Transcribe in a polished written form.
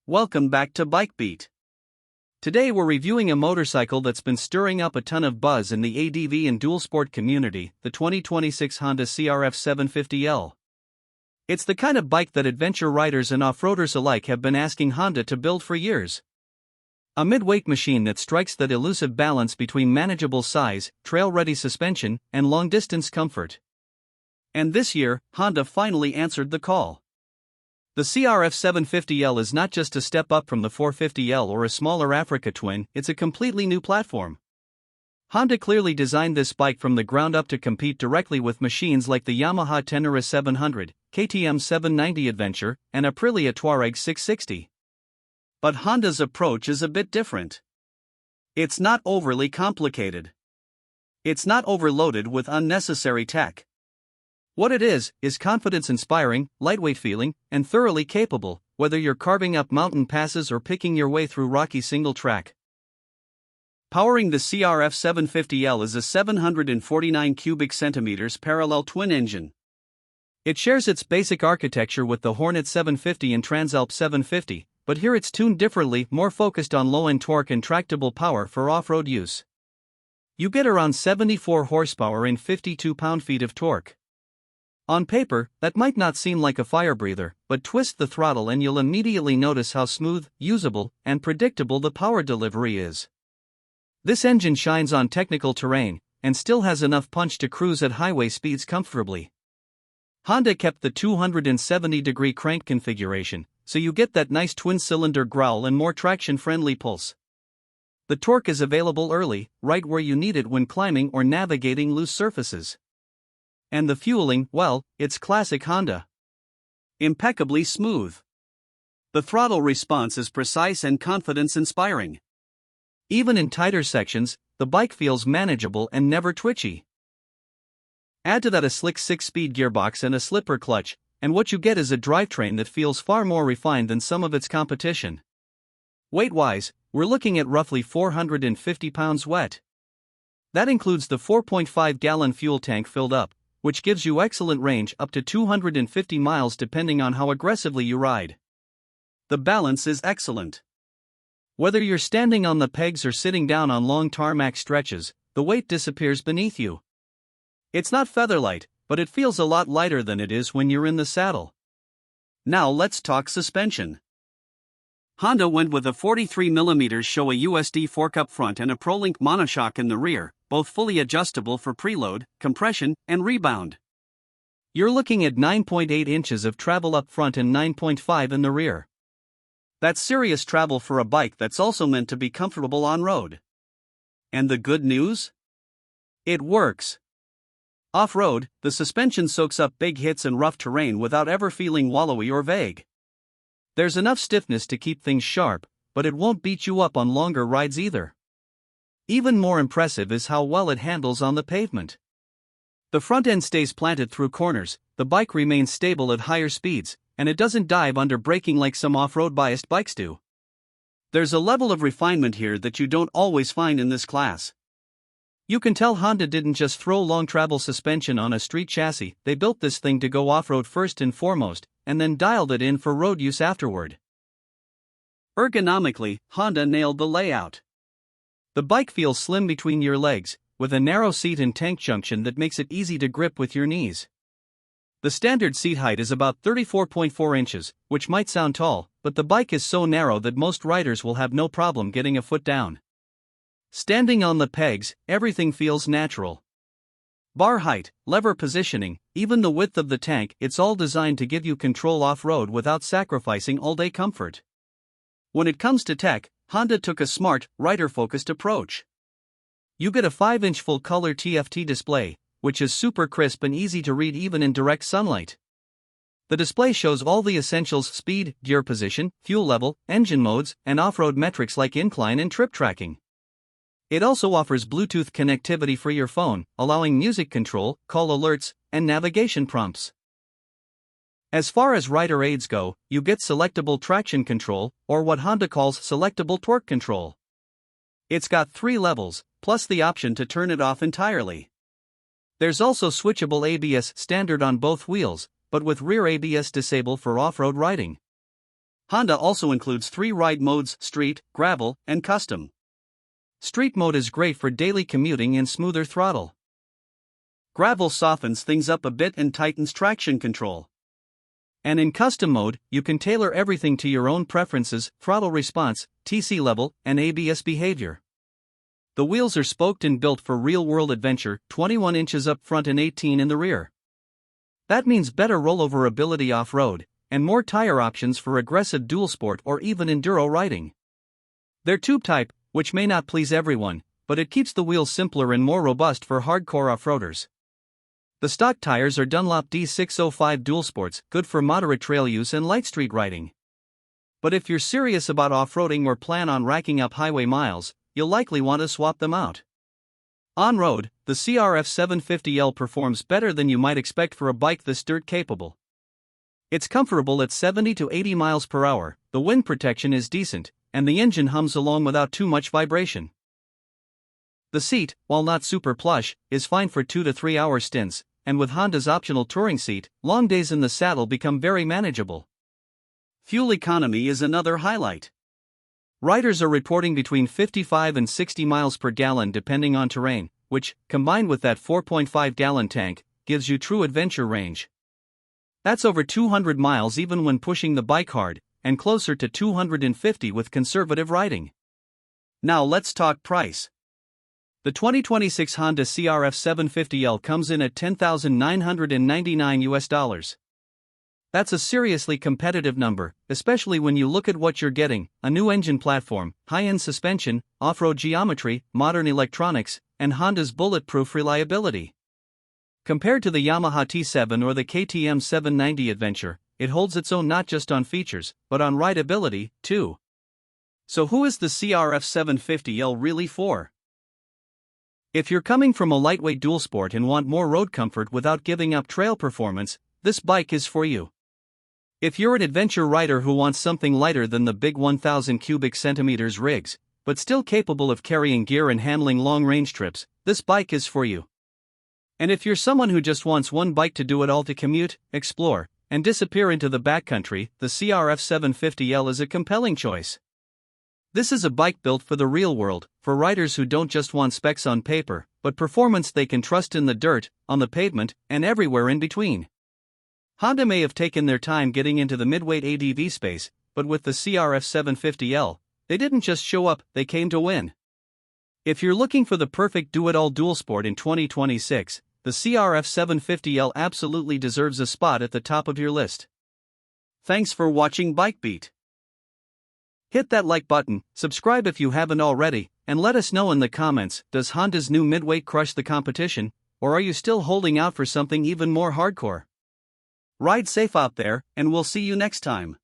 Welcome back to Bike Beat. Today we're reviewing a motorcycle that's been stirring up a ton of buzz in the ADV and dual sport community, the 2026 Honda CRF750L. It's the kind of bike that adventure riders and off-roaders alike have been asking Honda to build for years. A mid-weight machine that strikes that elusive balance between manageable size, trail-ready suspension, and long-distance comfort. And this year, Honda finally answered the call. The CRF750L is not just a step up from the 450L or a smaller Africa Twin, it's a completely new platform. Honda clearly designed this bike from the ground up to compete directly with machines like the Yamaha Ténéré 700, KTM 790 Adventure, and Aprilia Touareg 660. But Honda's approach is a bit different. It's not overly complicated. It's not overloaded with unnecessary tech. What it is confidence-inspiring, lightweight feeling, and thoroughly capable, whether you're carving up mountain passes or picking your way through rocky single track. Powering the CRF750L is a 749 cubic centimeters parallel twin engine. It shares its basic architecture with the Hornet 750 and Transalp 750, but here it's tuned differently, more focused on low-end torque and tractable power for off-road use. You get around 74 horsepower and 52 pound-feet of torque. On paper, that might not seem like a fire breather, but twist the throttle and you'll immediately notice how smooth, usable, and predictable the power delivery is. This engine shines on technical terrain, and still has enough punch to cruise at highway speeds comfortably. Honda kept the 270-degree crank configuration, so you get that nice twin-cylinder growl and more traction-friendly pulse. The torque is available early, right where you need it when climbing or navigating loose surfaces. And the fueling, well, it's classic Honda. Impeccably smooth. The throttle response is precise and confidence-inspiring. Even in tighter sections, the bike feels manageable and never twitchy. Add to that a slick 6-speed gearbox and a slipper clutch, and what you get is a drivetrain that feels far more refined than some of its competition. Weight-wise, we're looking at roughly 450 pounds wet. That includes the 4.5-gallon fuel tank filled up, which gives you excellent range up to 250 miles depending on how aggressively you ride. The balance is excellent. Whether you're standing on the pegs or sitting down on long tarmac stretches, the weight disappears beneath you. It's not featherlight, but it feels a lot lighter than it is when you're in the saddle. Now let's talk suspension. Honda went with a 43mm Showa USD fork up front and a ProLink monoshock in the rear, both fully adjustable for preload, compression, and rebound. You're looking at 9.8 inches of travel up front and 9.5 in the rear. That's serious travel for a bike that's also meant to be comfortable on road. And the good news? It works. Off-road, the suspension soaks up big hits and rough terrain without ever feeling wallowy or vague. There's enough stiffness to keep things sharp, but it won't beat you up on longer rides either. Even more impressive is how well it handles on the pavement. The front end stays planted through corners, the bike remains stable at higher speeds, and it doesn't dive under braking like some off-road biased bikes do. There's a level of refinement here that you don't always find in this class. You can tell Honda didn't just throw long travel suspension on a street chassis, they built this thing to go off-road first and foremost, and then dialed it in for road use afterward. Ergonomically, Honda nailed the layout. The bike feels slim between your legs, with a narrow seat and tank junction that makes it easy to grip with your knees. The standard seat height is about 34.4 inches, which might sound tall, but the bike is so narrow that most riders will have no problem getting a foot down. Standing on the pegs, everything feels natural. Bar height, lever positioning, even the width of the tank, it's all designed to give you control off-road without sacrificing all-day comfort. When it comes to tech, Honda took a smart, rider-focused approach. You get a 5-inch full-color TFT display, which is super crisp and easy to read even in direct sunlight. The display shows all the essentials: speed, gear position, fuel level, engine modes, and off-road metrics like incline and trip tracking. It also offers Bluetooth connectivity for your phone, allowing music control, call alerts, and navigation prompts. As far as rider aids go, you get selectable traction control, or what Honda calls selectable torque control. It's got 3 levels, plus the option to turn it off entirely. There's also switchable ABS standard on both wheels, but with rear ABS disabled for off-road riding. Honda also includes 3 ride modes: street, gravel, and custom. Street mode is great for daily commuting and smoother throttle. Gravel softens things up a bit and tightens traction control. And in custom mode, you can tailor everything to your own preferences: throttle response, TC level, and ABS behavior. The wheels are spoked and built for real-world adventure, 21 inches up front and 18 in the rear. That means better rollover ability off-road, and more tire options for aggressive dual sport or even enduro riding. They're tube type, which may not please everyone, but it keeps the wheels simpler and more robust for hardcore off-roaders. The stock tires are Dunlop D605 Dual Sports, good for moderate trail use and light street riding. But if you're serious about off-roading or plan on racking up highway miles, you'll likely want to swap them out. On-road, the CRF750L performs better than you might expect for a bike this dirt capable. It's comfortable at 70 to 80 miles per hour, the wind protection is decent, and the engine hums along without too much vibration. The seat, while not super plush, is fine for 2 to 3 hour stints, and with Honda's optional touring seat, long days in the saddle become very manageable. Fuel economy is another highlight. Riders are reporting between 55 and 60 miles per gallon depending on terrain, which, combined with that 4.5-gallon tank, gives you true adventure range. That's over 200 miles even when pushing the bike hard, and closer to 250 with conservative riding. Now let's talk price. The 2026 Honda CRF750L comes in at $10,999. That's a seriously competitive number, especially when you look at what you're getting: a new engine platform, high-end suspension, off-road geometry, modern electronics, and Honda's bulletproof reliability. Compared to the Yamaha T7 or the KTM 790 Adventure, it holds its own not just on features, but on rideability, too. So who is the CRF750L really for? If you're coming from a lightweight dual sport and want more road comfort without giving up trail performance, this bike is for you. If you're an adventure rider who wants something lighter than the big 1,000 cubic centimeters rigs, but still capable of carrying gear and handling long-range trips, this bike is for you. And if you're someone who just wants one bike to do it all, to commute, explore, and disappear into the backcountry, the CRF750L is a compelling choice. This is a bike built for the real world, for riders who don't just want specs on paper, but performance they can trust in the dirt, on the pavement, and everywhere in between. Honda may have taken their time getting into the midweight ADV space, but with the CRF750L, they didn't just show up, they came to win. If you're looking for the perfect do-it-all dual sport in 2026, the CRF750L absolutely deserves a spot at the top of your list. Thanks for watching Bike Beat. Hit that like button, subscribe if you haven't already, and let us know in the comments: does Honda's new midweight crush the competition, or are you still holding out for something even more hardcore? Ride safe out there, and we'll see you next time.